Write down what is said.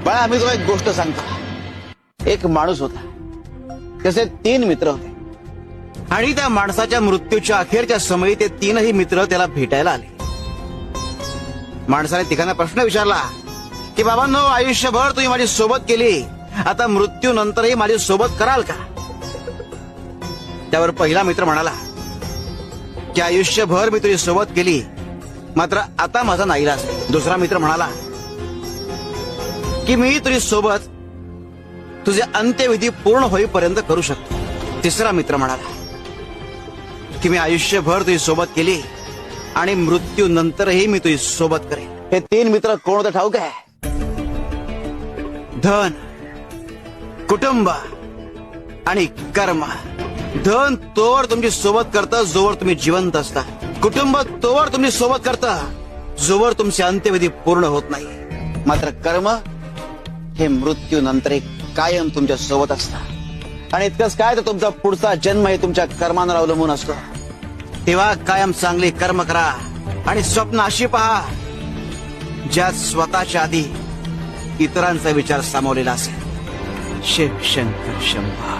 बाळा, आम्ही तुला एक गोष्ट सांगतो. एक माणूस होता, त्याचे 3 मित्र होते आणि त्या माणसाच्या मृत्यूच्या अखेरच्या समयी ते 3ही मित्र त्याला भेटायला आले. माणसाने तिघांना प्रश्न विचारला की बाबांनो, आयुष्यभर तुम्ही माझी सोबत केली, आता मृत्यूनंतरही माझी सोबत कराल का? त्यावर पहिला मित्र म्हणाला की आयुष्यभर मी तुझी सोबत केली, मात्र आता माझा नाईलाज आहे. दुसरा मित्र म्हणाला की मी तुझी सोबत तुझे अंत्यविधी पूर्ण होईपर्यंत करू शकतो. तिसरा मित्र म्हणाला की मी आयुष्यभर तुझी सोबत केली आणि मृत्यूनंतरही मी तुझी सोबत करेन. हे 3 मित्र कोण होते ठाऊक आहे? धन, कुटुंब आणि कर्म. धन तोवर तुमची सोबत करतं जोवर तुम्ही जिवंत असता. कुटुंब तोवर तुमची सोबत करतं जोवर तुमचे अंत्यविधी पूर्ण होत नाही. मात्र कर्म हे मृत्यूनंतर कायम तुमच्या सोबत असतात. आणि इतकंच काय, तर तुमचा पुढचा जन्म हे तुमच्या कर्मांवर अवलंबून असतो. तेव्हा कायम चांगली कर्म करा आणि स्वप्न अशी पहा ज्यात स्वतःच्या आधी इतरांचा विचार सामावलेला असेल. शिव शंकर शंभा.